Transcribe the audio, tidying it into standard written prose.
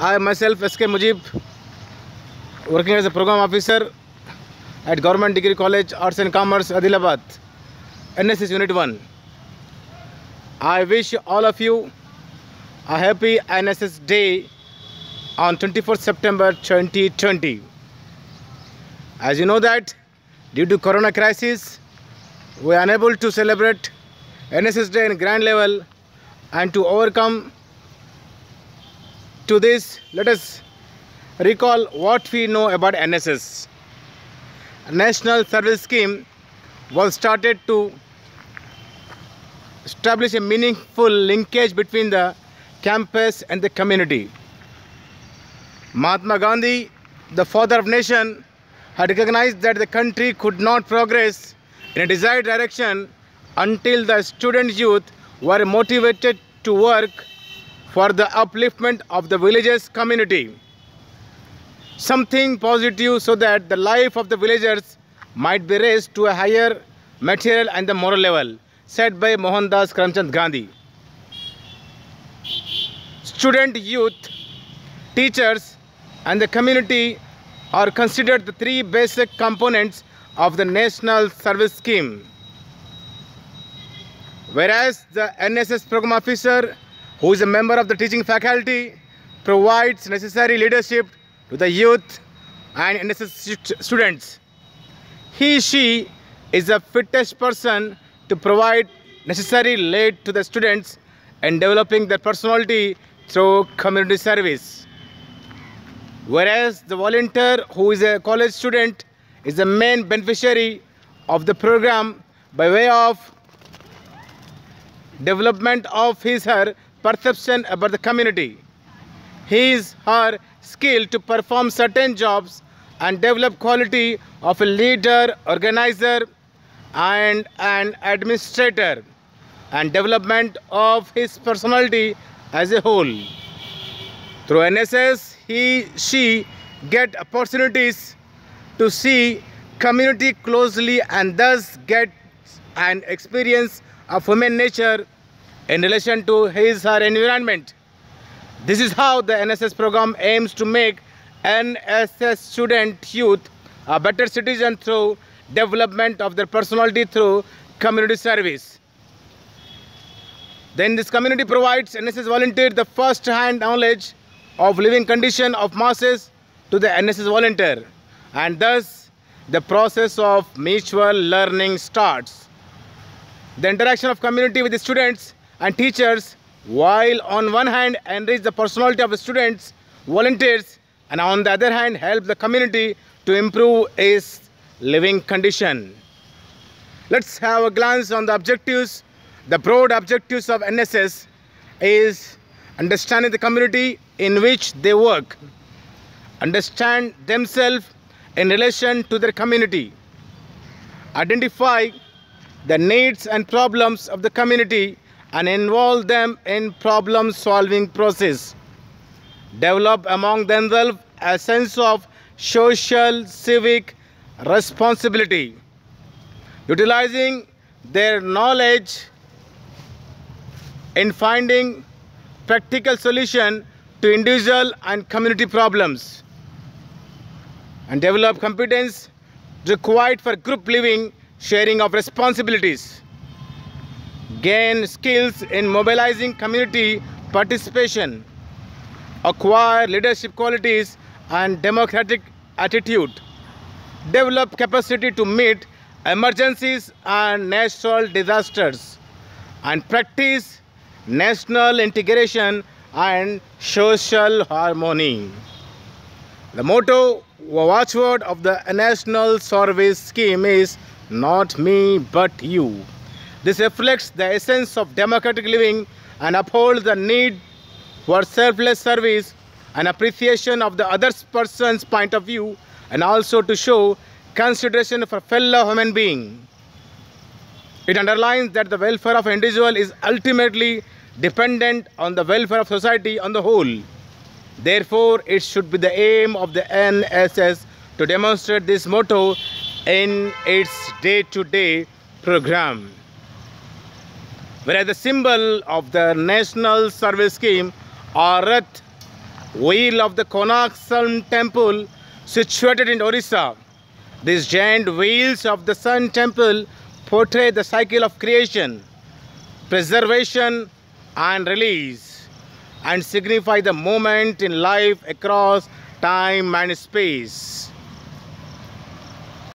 I myself, SK Mujib, working as a program officer at Government Degree College, Arts and Commerce, Adilabad, NSS Unit 1. I wish all of you a happy NSS Day on 24th September 2020. As you know that, due to Corona crisis, we are unable to celebrate NSS Day in grand level, and to overcome to this, let us recall what we know about NSS. A National Service Scheme was started to establish a meaningful linkage between the campus and the community. Mahatma Gandhi, the father of nation, had recognized that the country could not progress in a desired direction until the student youth were motivated to work for the upliftment of the villages community. Something positive so that the life of the villagers might be raised to a higher material and the moral level, said by Mohandas Karamchand Gandhi. Student, youth, teachers and the community are considered the three basic components of the National Service Scheme. Whereas the NSS Program Officer, who is a member of the teaching faculty, provides necessary leadership to the youth and NSS students. She is the fittest person to provide necessary lead to the students in developing their personality through community service. Whereas the volunteer, who is a college student, is the main beneficiary of the program by way of development of her perception about the community, her skill to perform certain jobs and develop quality of a leader, organizer and an administrator, and development of his personality as a whole. Through NSS, she get opportunities to see community closely and thus get an experience of human nature in relation to her environment. This is how the NSS program aims to make NSS student youth a better citizen through development of their personality through community service. Then this community provides NSS volunteer the first-hand knowledge of living condition of masses to the NSS volunteer, and thus the process of mutual learning starts. The interaction of community with the students and teachers, while on one hand enrich the personality of the students, volunteers, and on the other hand help the community to improve its living condition. Let's have a glance on the objectives. The broad objectives of NSS is understanding the community in which they work, understand themselves in relation to their community, identify the needs and problems of the community and involve them in problem-solving process, develop among themselves a sense of social civic responsibility, utilizing their knowledge in finding practical solution to individual and community problems, and develop competence required for group living, sharing of responsibilities, gain skills in mobilizing community participation, acquire leadership qualities and democratic attitude, develop capacity to meet emergencies and natural disasters, and practice national integration and social harmony. The motto, watchword of the National Service Scheme is "Not me, but you." This reflects the essence of democratic living and upholds the need for selfless service and appreciation of the other person's point of view, and also to show consideration for fellow human being. It underlines that the welfare of an individual is ultimately dependent on the welfare of society on the whole. Therefore, it should be the aim of the NSS to demonstrate this motto in its day-to-day program. Whereas the symbol of the National Service Scheme, or Rath, wheel of the Konark Sun Temple situated in Orissa. These giant wheels of the Sun Temple portray the cycle of creation, preservation and release, and signify the moment in life across time and space.